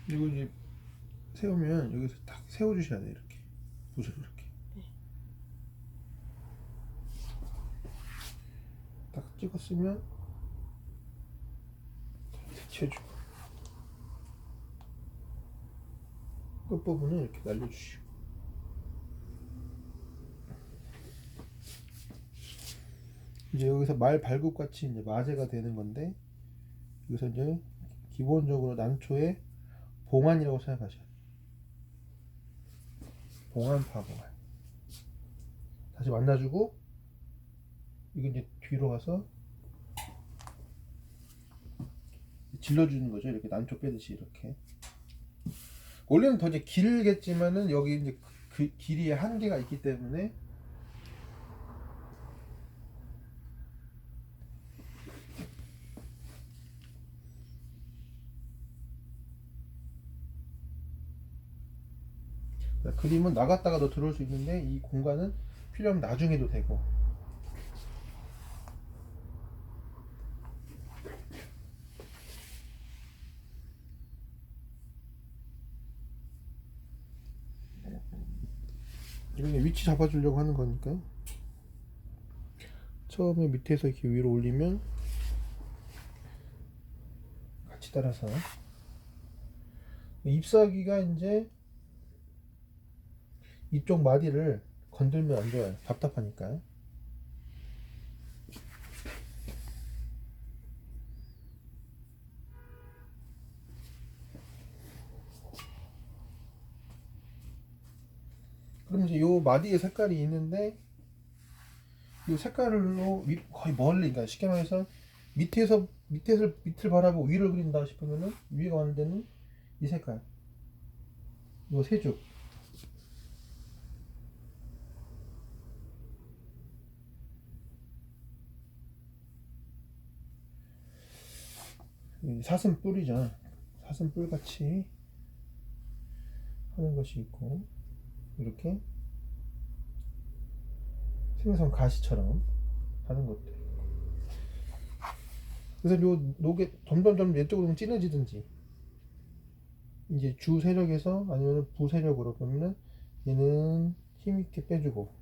이거 이제 세우면 여기서 딱 세워주셔야 돼. 이렇게 붓을 이렇게 딱 찍었으면 대체주고 끝부분은 이렇게 날려주시고, 이제 여기서 말 발굽같이 이제 마제가 되는 건데, 여기서 이제 기본적으로 난초의 봉안이라고 생각하셔야 돼요. 봉안 파봉안 다시 만나주고, 이거 이제 뒤로 가서 질러주는 거죠. 이렇게 난초 빼듯이 이렇게. 원래는 더 이제 길겠지만은 여기 이제 그 길이에 한계가 있기 때문에 그림은 나갔다가도 들어올 수 있는데 이 공간은 필요하면 나중에도 되고. 이런 위치 잡아주려고 하는 거니까 처음에 밑에서 이렇게 위로 올리면 같이 따라서, 잎사귀가 이제 이쪽 마디를 건들면 안 좋아요. 답답하니까. 그럼 이제 요 마디의 색깔이 있는데 이 색깔로 거의 멀리, 그러니까 쉽게 말해서 밑을 바라보고 위를 그린다 싶으면은 위가 가는 데는 이 색깔, 요 세죽. 4쓴뿔이죠. 사슴뿔 같이 하는 것이 있고, 이렇게 생선 가시처럼 하는 것도 있고. 그래서 요 녹에 점점점 왼쪽으로 진해지든지, 이제 주 세력에서 아니면 부 세력으로, 그러면은 얘는 힘있게 빼주고,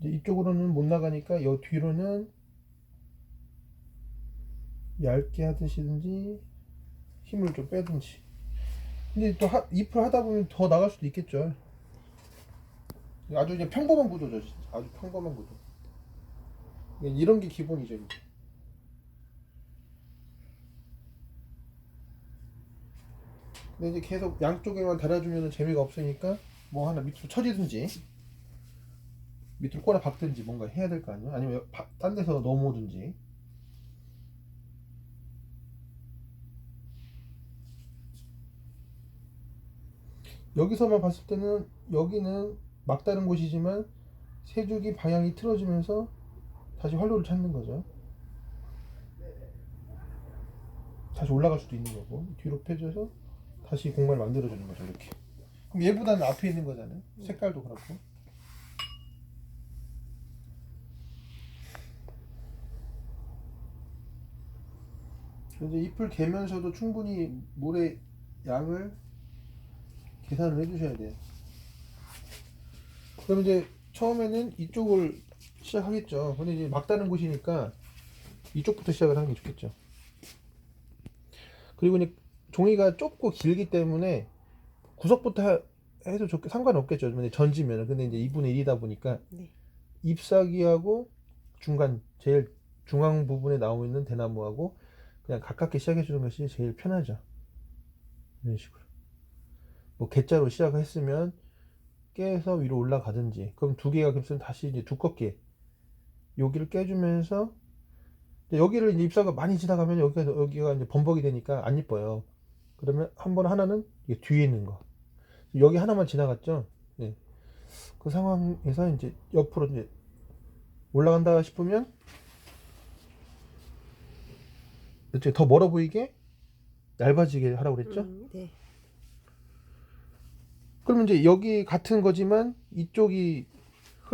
이제 이쪽으로는 못 나가니까 요 뒤로는 얇게 하듯이든지 힘을 좀 빼든지. 근데 또 잎을 하다 보면 더 나갈 수도 있겠죠. 아주 그냥 평범한 구도죠. 진짜. 아주 평범한 구도. 이런 게 기본이죠. 이제. 근데 이제 계속 양쪽에만 달아주면 재미가 없으니까 뭐 하나 밑으로 쳐지든지 밑으로 꼬라 박든지 뭔가 해야 될 거 아니에요. 아니면 딴 데서 넘어오든지. 여기서만 봤을 때는 여기는 막다른 곳이지만 세죽이 방향이 틀어지면서 다시 활로를 찾는 거죠. 다시 올라갈 수도 있는 거고, 뒤로 펴져서 다시 공간을 만들어주는 거죠. 이렇게. 그럼 얘보다는 앞에 있는 거잖아요. 색깔도 그렇고. 그래서 잎을 개면서도 충분히 물의 양을 계산을 해주셔야 돼요. 그럼 이제 처음에는 이쪽을 시작하겠죠. 근데 이제 막다른 곳이니까 이쪽부터 시작을 하는 게 좋겠죠. 그리고 이제 종이가 좁고 길기 때문에 구석부터 해도 상관없겠죠. 근데 전지면은. 근데 이제 2분의 1이다 보니까 네. 잎사귀하고 중간 제일 중앙 부분에 나오고 있는 대나무하고 그냥 가깝게 시작해 주는 것이 제일 편하죠. 이런 식으로. 뭐 개자로 시작했으면 깨서 위로 올라가든지, 그럼 두 개가 있으면 다시 이제 두껍게 여기를 깨주면서, 여기를 이제 잎사가 많이 지나가면 여기가 이제 범벅이 되니까 안 이뻐요. 그러면 한 번 하나는 이게 뒤에 있는 거, 여기 하나만 지나갔죠. 네. 그 상황에서 이제 옆으로 이제 올라간다 싶으면 이제 더 멀어 보이게 얇아지게 하라고 그랬죠. 네. 그러면 이제 여기 같은 거지만 이쪽이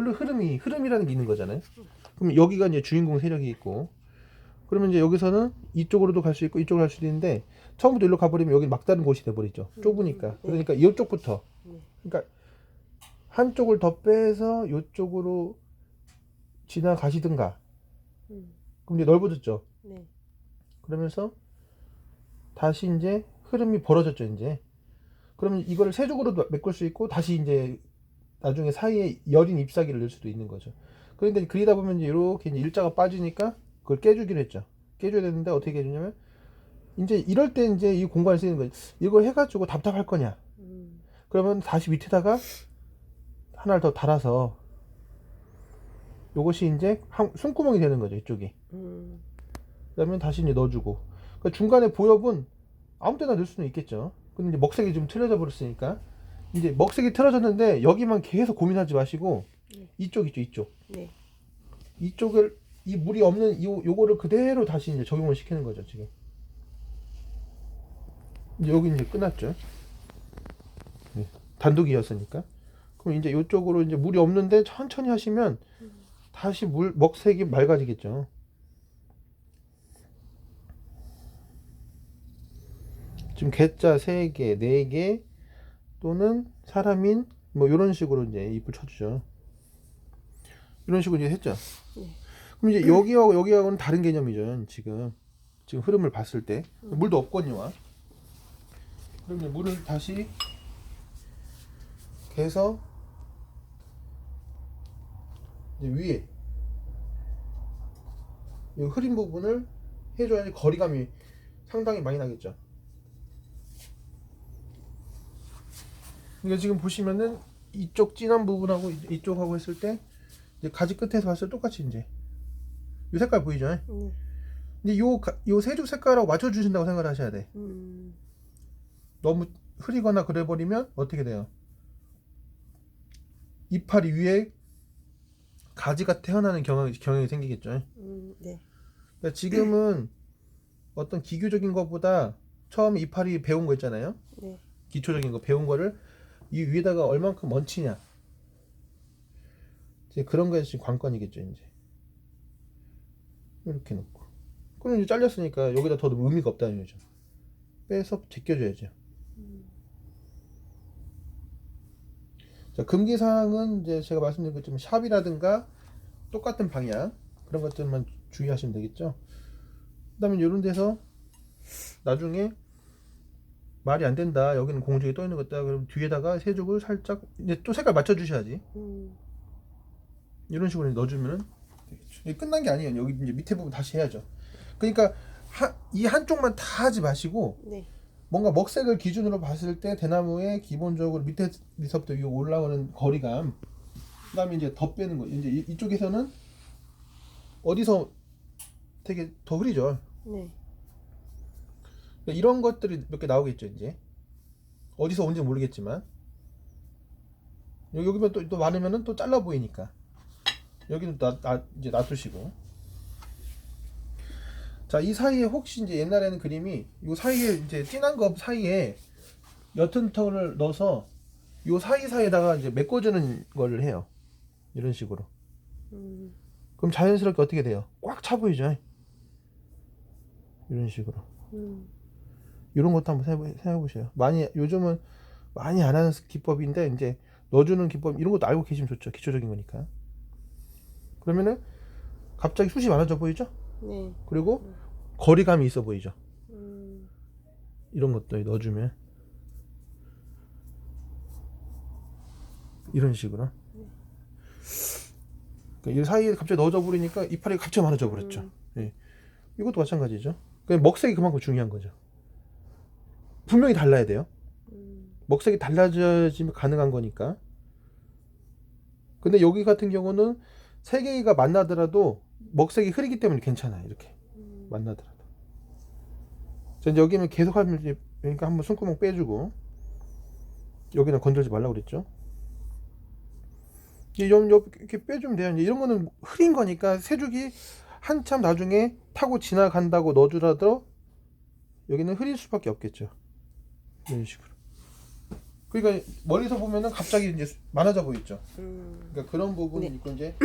흐름이라는 게 있는 거잖아요. 그럼 여기가 이제 주인공 세력이 있고, 그러면 이제 여기서는 이쪽으로도 갈 수 있고 이쪽으로 갈 수도 있는데 처음부터 일로 가버리면 여기 막다른 곳이 돼버리죠. 좁으니까. 그러니까 이쪽부터. 그러니까 한쪽을 더 빼서 이쪽으로 지나가시든가. 그럼 이제 넓어졌죠. 네. 그러면서 다시 이제 흐름이 벌어졌죠. 이제. 그러면 이거를 세쪽으로도 메꿀 수 있고 다시 이제 나중에 사이에 여린 잎사귀를 넣을 수도 있는 거죠. 그런데 그리다 보면 이제 이렇게 이제 일자가 빠지니까 그걸 깨주기로 했죠. 깨줘야 되는데 어떻게 깨주냐면 이제 이럴 때 이제 이 공간을 쓰는 거지. 이걸 해가지고 답답할 거냐? 그러면 다시 밑에다가 하나를 더 달아서 요것이 이제 숨구멍이 되는 거죠. 이쪽이. 그러면 다시 이제 넣어주고. 그러니까 중간에 보엽은 아무 때나 넣을 수는 있겠죠. 근데 이제 먹색이 좀 틀어져 버렸으니까 이제 먹색이 틀어졌는데 여기만 계속 고민하지 마시고 이쪽 있죠. 이쪽. 네. 이쪽을 이 물이 없는 요거를 그대로 다시 이제 적용을 시키는 거죠. 지금. 이제 여기 이제 끝났죠. 네. 단독이었으니까. 그럼 이제 이쪽으로 이제 물이 없는데 천천히 하시면 다시 먹색이 맑아지겠죠. 지금 개자 3개, 4개 또는 사람인 뭐 이런 식으로 이제 잎을 쳐주죠. 이런 식으로 이제 했죠. 그럼 이제 여기하고 여기하고는 다른 개념이죠. 지금 흐름을 봤을 때 물도 없거니와. 그럼 이제 물을 다시 개서 이제 위에 이 흐린 부분을 해줘야지 거리감이 상당히 많이 나겠죠. 그러니까 지금 보시면은 이쪽 진한 부분하고 이쪽하고 했을 때 이제 가지 끝에서 봤을 때 똑같이 이제 이 색깔 보이죠? 근데 요 세죽 색깔하고 맞춰 주신다고 생각을 하셔야 돼. 너무 흐리거나 그래 버리면 어떻게 돼요? 이파리 위에 가지가 태어나는 경향이 생기겠죠. 네. 그러니까 지금은 어떤 기교적인 것보다 처음에 이파리 배운 거 있잖아요. 네. 기초적인 거 배운 거를 이 위에다가 얼만큼 얹히냐. 이제 그런 거에 지금 관건이겠죠. 이제 이렇게 놓고. 그럼 이제 잘렸으니까 여기다 더 의미가 없다는 거죠. 빼서 제껴줘야죠. 자, 금기사항은 이제 제가 말씀드린 것처럼 샵이라든가 똑같은 방향 그런 것들만 주의하시면 되겠죠. 그 다음에 이런 데서 나중에 말이 안 된다. 여기는 공중에 떠 있는 것다. 그럼 뒤에다가 세죽을 살짝 이제 또 색깔 맞춰 주셔야지. 이런 식으로 넣어주면은 되겠죠. 이게 끝난 게 아니에요. 여기 이제 밑에 부분 다시 해야죠. 그러니까 이 한쪽만 다 하지 마시고 네. 뭔가 먹색을 기준으로 봤을 때 대나무의 기본적으로 밑에서부터 위 올라오는 거리감, 그다음에 이제 더 빼는 거. 이제 이쪽에서는 어디서 되게 더 흐리죠. 네. 그러니까 이런 것들이 몇 개 나오겠죠. 이제 어디서 온지 모르겠지만 여기면 또 많으면은 또 잘라 보이니까 여기는 이제 놔두시고. 자, 이 사이에 혹시 이제 옛날에는 그림이 이 사이에 이제 진한 거 사이에 옅은 털을 넣어서 이 사이사이에다가 이제 메꿔주는 거를 해요. 이런 식으로. 그럼 자연스럽게 어떻게 돼요? 꽉 차 보이죠? 이런 식으로. 이런 것도 한번 생각해 보세요. 요즘은 많이 안 하는 기법인데 이제 넣어주는 기법 이런 것도 알고 계시면 좋죠. 기초적인 거니까. 그러면은 갑자기 숱이 많아져 보이죠? 네. 그리고 거리감이 있어 보이죠? 이런 것도 넣어주면 이런 식으로. 그러니까 이 사이에 갑자기 넣어져 버리니까 이파리가 갑자기 많아져 버렸죠. 예. 이것도 마찬가지죠. 그냥 먹색이 그만큼 중요한 거죠. 분명히 달라야 돼요. 먹색이 달라지면 가능한 거니까. 근데 여기 같은 경우는 세 개가 만나더라도 먹색이 흐리기 때문에 괜찮아요. 이렇게 만나더라도. 자, 이제 여기는 계속 하면 그러니까 한번 손구멍 빼주고 여기는 건들지 말라고 그랬죠. 이렇게 빼주면 돼요. 이제 이런 거는 흐린 거니까 세죽이 한참 나중에 타고 지나간다고 넣어주라도 여기는 흐릴 수밖에 없겠죠. 이런 식으로. 그러니까 멀리서 보면은 갑자기 이제 많아져 보이죠. 그러니까 그런 부분이 네. 있고 이제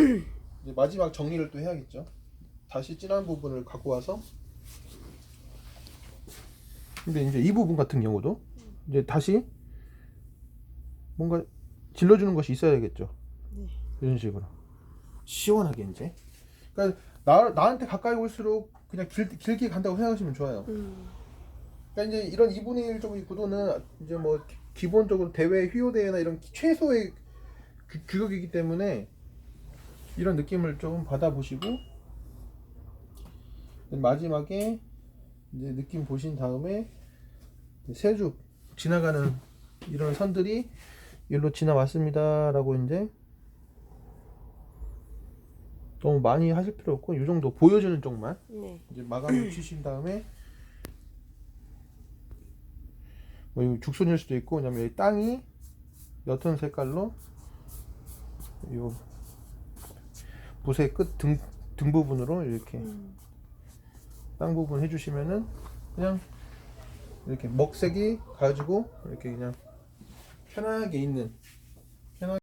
마지막 정리를 또 해야겠죠. 다시 진한 부분을 갖고 와서 근데 이제 이 부분 같은 경우도 이제 다시 뭔가 질러주는 것이 있어야겠죠. 네. 이런 식으로 시원하게 이제. 그러니까 나한테 가까이 올수록 그냥 길게 간다고 생각하시면 좋아요. 그러니까 이제 이런 2분의 1 정도의 구도는 이제 뭐 기본적으로 대회 휘호대회나 이런 최소의 규격이기 때문에 이런 느낌을 좀 받아보시고 마지막에 이제 느낌 보신 다음에 세쭉 지나가는 이런 선들이 여기로 지나왔습니다라고 이제 너무 많이 하실 필요 없고 이 정도 보여주는 쪽만 네. 이제 마감을 치신 다음에 뭐 이거 죽순일 수도 있고 왜냐면 여기 땅이 옅은 색깔로 요 붓의 끝 등 부분으로 이렇게 땅 부분 해주시면은 그냥 이렇게 먹색이 가지고 이렇게 그냥 편하게 있는